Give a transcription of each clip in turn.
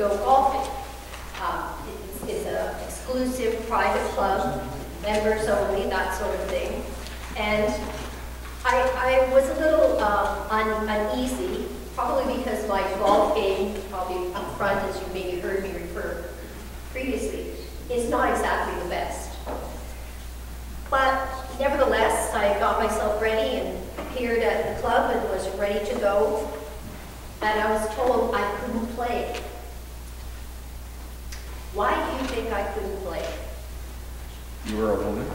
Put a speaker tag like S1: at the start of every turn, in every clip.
S1: go golfing. It's an exclusive private club, members only, that sort of thing. And I was a little uneasy, probably because my golf game, probably up front, as you maybe heard me refer previously, is not exactly the best. But nevertheless, I got myself ready and appeared at the club and was ready to go. And I was told I couldn't play. Why do you think I couldn't play?
S2: You were a woman?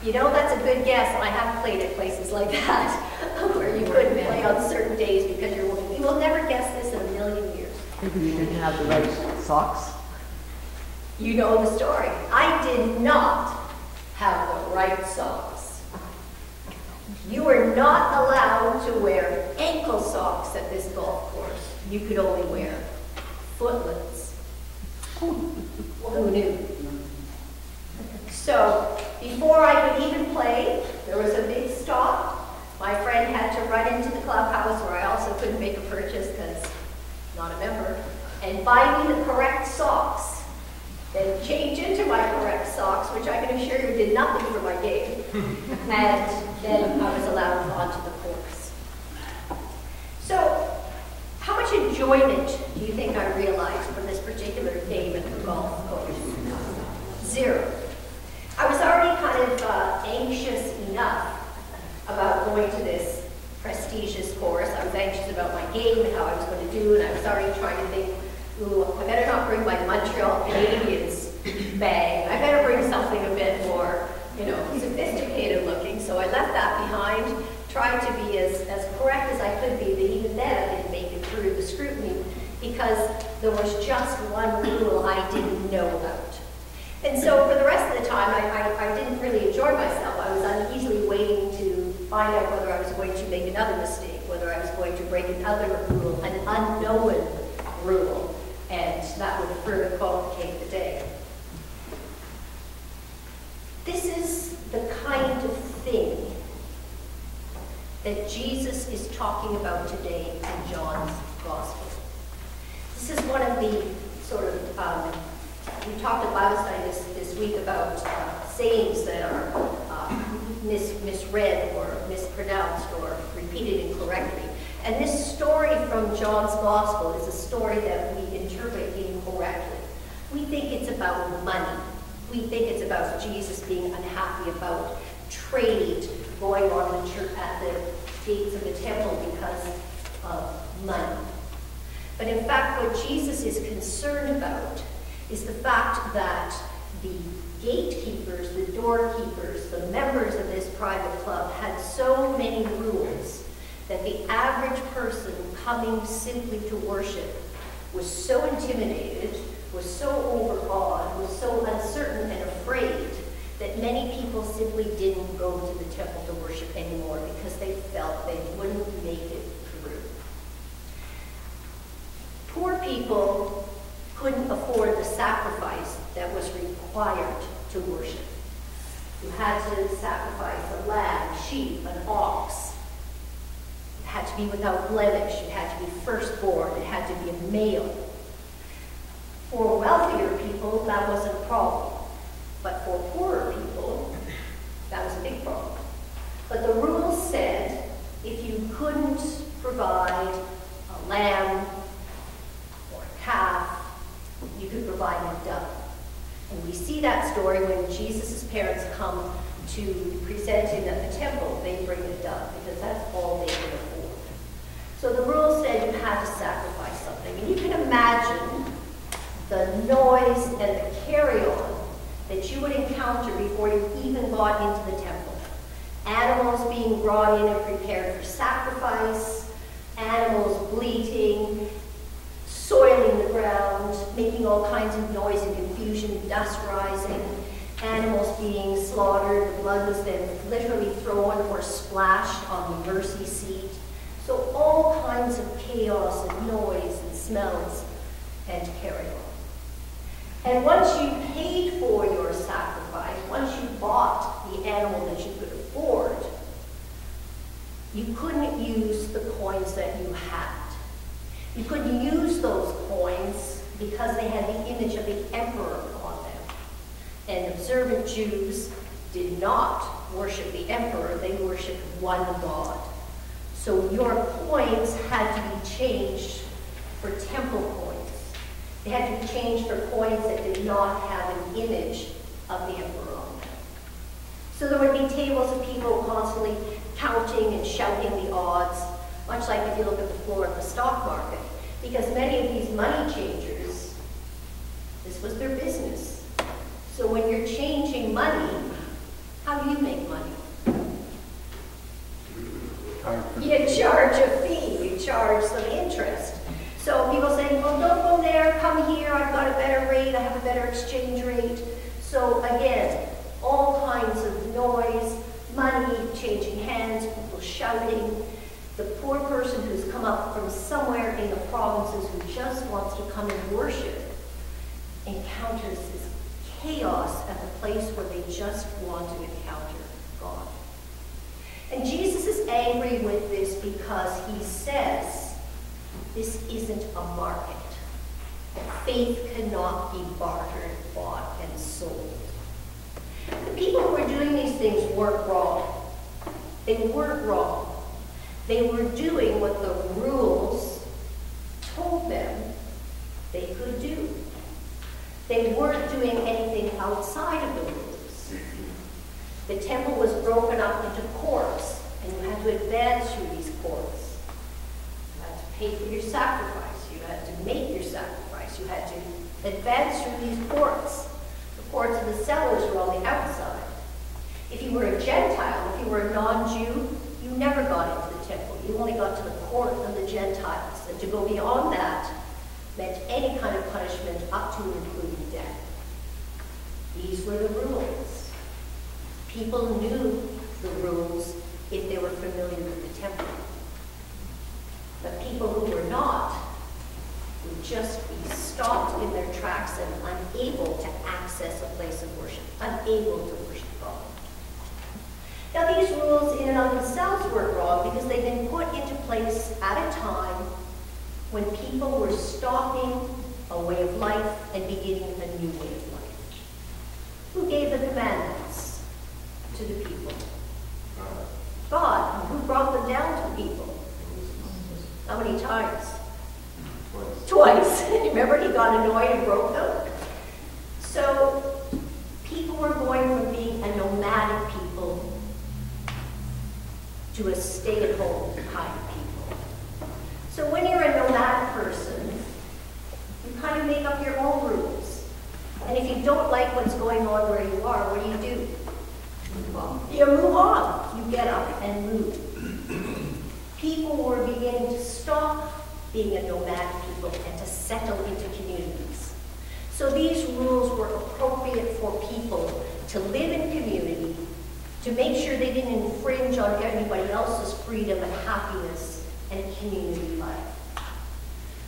S1: You know, that's a good guess. I have played at places like that, where you couldn't play on certain days because you're a woman. You will never guess this in a million years.
S3: Maybe you didn't have the right socks.
S1: You know the story. I did not have the right socks. You were not allowed to wear ankle socks at this golf course. You could only wear footlets. Who knew? So, before I could even play, there was a big stop. My friend had to run into the clubhouse, where I also couldn't make a purchase because not a member, and buy me the correct socks. Then change into my correct socks, which I can assure you did nothing for my game. And then I was allowed onto the course. So, how much enjoyment do you think I realized from this particular game at the golf course? Zero. I was already kind of anxious enough about going to this prestigious course. I was anxious about my game and how I was going to do, and I was already trying to think, ooh, I better not bring my Montreal Canadiens bag. I better bring something a bit more, sophisticated looking. So I left that behind, tried to be as correct as I could be, but even then I didn't make it through the scrutiny because there was just one rule I didn't know about. And so for the rest of the time, I didn't really enjoy myself. I was uneasily waiting to find out whether I was going to make another mistake, whether I was going to break another rule, an unknown rule, and that would further complicate the day. This is the kind of thing that Jesus is talking about today in John's Gospel. This is one of the sort of we talked at Bible study this week about sayings that are misread or mispronounced or repeated incorrectly. And this story from John's Gospel is a story that we interpret incorrectly. We think it's about money. We think it's about Jesus being unhappy about trade going on at the gates of the temple because of money. But in fact, what Jesus is concerned about is the fact that the gatekeepers, the doorkeepers, the members of this private club had so many rules that the average person coming simply to worship was so intimidated, was so overawed, was so uncertain and afraid that many people simply didn't go to the temple to worship anymore because they felt they wouldn't make it through. Poor people couldn't afford the sacrifice that was required to worship. You had to sacrifice a lamb, sheep, an ox. It had to be without blemish. It had to be firstborn. It had to be a male. For wealthier people, that wasn't a problem. But for poorer people, that was a big problem. But the rules said if you couldn't provide a lamb or a calf, you could provide a dove. And we see that story when Jesus' parents come to present him at the temple. They bring a dove because that's all they could afford. So the rule said you had to sacrifice something. And you can imagine the noise and the carry-on that you would encounter before you even got into the temple. Animals being brought in and prepared for sacrifice, animals bleating, soiling the ground, making all kinds of noise and confusion, dust rising, animals being slaughtered, the blood was then literally thrown or splashed on the mercy seat. So all kinds of chaos and noise and smells and carry on. And once you paid for your sacrifice, once you bought the animal that you could afford, you couldn't use the coins that you had. You couldn't use those coins because they had the image of the emperor on them. And observant Jews did not worship the emperor, they worshiped one God. So your coins had to be changed for temple coins. They had to be changed for coins that did not have an image of the emperor on them. So there would be tables of people constantly counting and shouting the odds, much like if you look at the floor of the stock market. Because many of these money changers, this was their business. So when you're changing money, how do you make money? You charge a fee, you charge some interest. So people say, well, don't go there, come here, I've got a better rate, I have a better exchange rate. So again, all kinds of noise, money changing hands, people shouting. The poor person who's come up from somewhere in the provinces who just wants to come and worship encounters this chaos at the place where they just want to encounter God. And Jesus is angry with this because he says, this isn't a market. Faith cannot be bartered, bought, and sold. The people who were doing these things weren't wrong. They weren't wrong. They were doing what the rules told them they could do. They weren't doing anything outside of the rules. The temple was broken up into courts, and you had to advance through these courts. You had to pay for your sacrifice. You had to make your sacrifice. You had to advance through these courts. The courts of the sellers were on the outside. If you were a Gentile, if you were a non-Jew, you never got into the temple. You only got to the court of the Gentiles. And to go beyond that meant any kind of punishment up to and including death. These were the rules. People knew the rules if they were familiar with the temple. But people who were not would just be stopped in their tracks and unable to access a place of worship, unable to worship God. Now, these rules in and of themselves weren't wrong because they'd been put into place at a time when people were stopping a way of life and beginning a new way of life. Who gave the commandments to the people? God. Who brought them down to people? How many times? Twice. Remember, he got annoyed and broke them? So, people were going from being a nomadic people to a stay-at-home kind of people. So when you're a nomadic person, you kind of make up your own rules. And if you don't like what's going on where you are, what do? You move on. You get up and move. People were beginning to stop being a nomadic people and to settle into communities. So these rules were appropriate for people to live in community, to make sure they didn't infringe on everybody else's freedom and happiness and community life.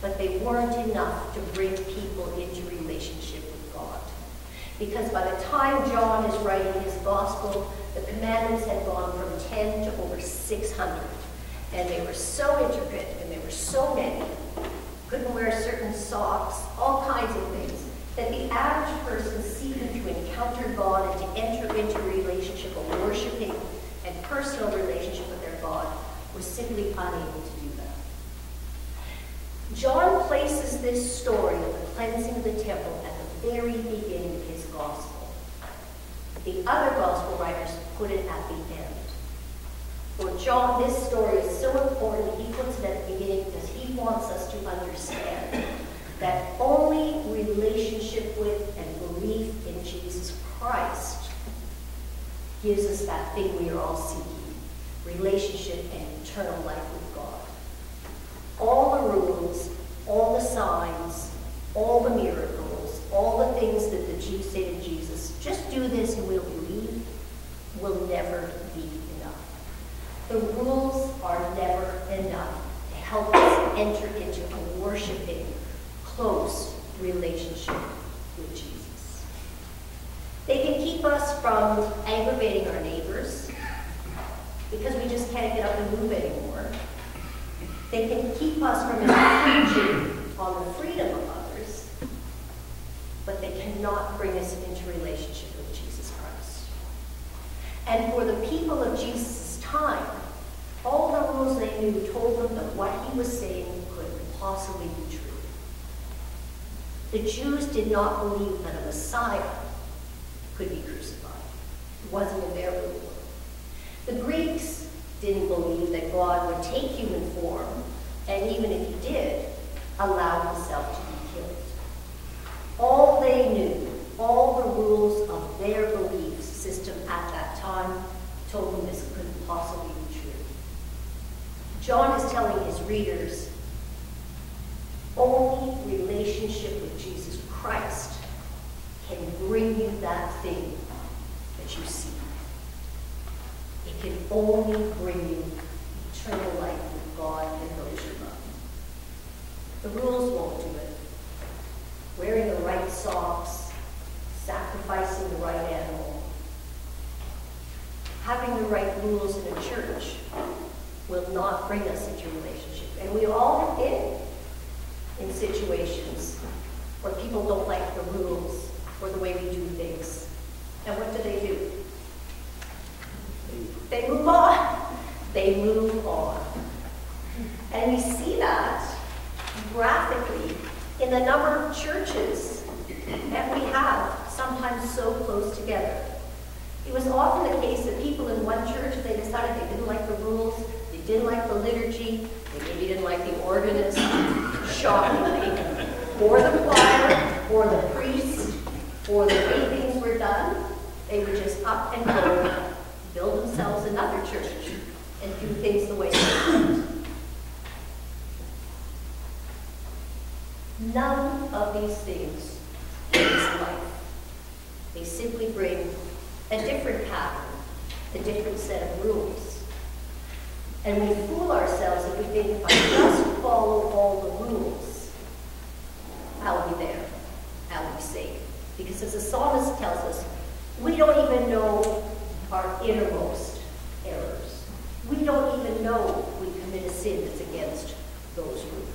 S1: But they weren't enough to bring people into relationship with God. Because by the time John is writing his gospel, the commandments had gone from 10 to over 600. And they were so intricate, and they were so many. Couldn't wear certain socks, all kinds of things, that the average person seeking to encounter God and to enter into a relationship, a worshiping and personal relationship with their God, was simply unable to do that. John places this story of the cleansing of the temple at the very beginning of his gospel. The other gospel writers put it at the end. For John, this story is so important, he puts it at the beginning because he wants us to understand that only relationship with and belief in Jesus Christ gives us that thing we are all seeking, relationship and eternal life with God. All the rules, all the signs, all the miracles, all the things that the Jews say to Jesus, just do this and we'll believe, will never be enough. The rules are never enough to help us enter into a worshiping, close relationship with Jesus. They can keep us from aggravating our neighbors because we just can't get up and move anymore. They can keep us from infringing on the freedom of others not bring us into relationship with Jesus Christ. And for the people of Jesus' time, all the rules they knew told them that what he was saying couldn't possibly be true. The Jews did not believe that a Messiah could be crucified. It wasn't in their rule. The Greeks didn't believe that God would take human form, and even if he did, allow himself to be killed. All they knew, all the rules of their belief system at that time, told them this couldn't possibly be true. John is telling his readers, only relationship with Jesus Christ can bring you that thing that you seek. It can only bring you eternal life with God and those you love. The rules won't do it. Wearing the right socks, sacrificing the right animal, having the right rules in a church will not bring us into a relationship. And we all have been in situations where people don't like the rules or the way we do things. And what do? They move on. They move on. And we see that graphically in the number of churches that we have, sometimes so close together. It was often the case that people in one church, they decided they didn't like the rules, they didn't like the liturgy, they maybe didn't like the organist, shockingly, or the choir, or the priest, or the way things were done. They would just up and go, build themselves another church, and do things the way they wanted. None of these things is life. They simply bring a different pattern, a different set of rules. And we fool ourselves if we think if I just follow all the rules, I'll be there, I'll be safe. Because as the psalmist tells us, we don't even know our innermost errors. We don't even know we commit a sin that's against those rules.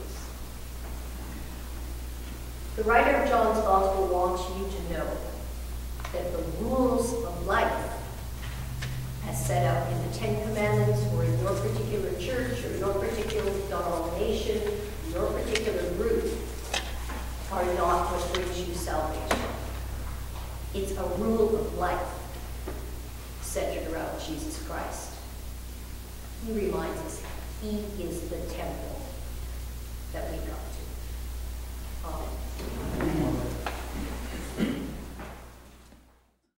S1: The writer of John's Gospel wants you to know that the rules of life, as set out in the Ten Commandments, or in your particular church, or your particular denomination, your particular group, are not what brings you salvation. It's a rule of life centered around Jesus Christ. He reminds us he is the temple that we come to.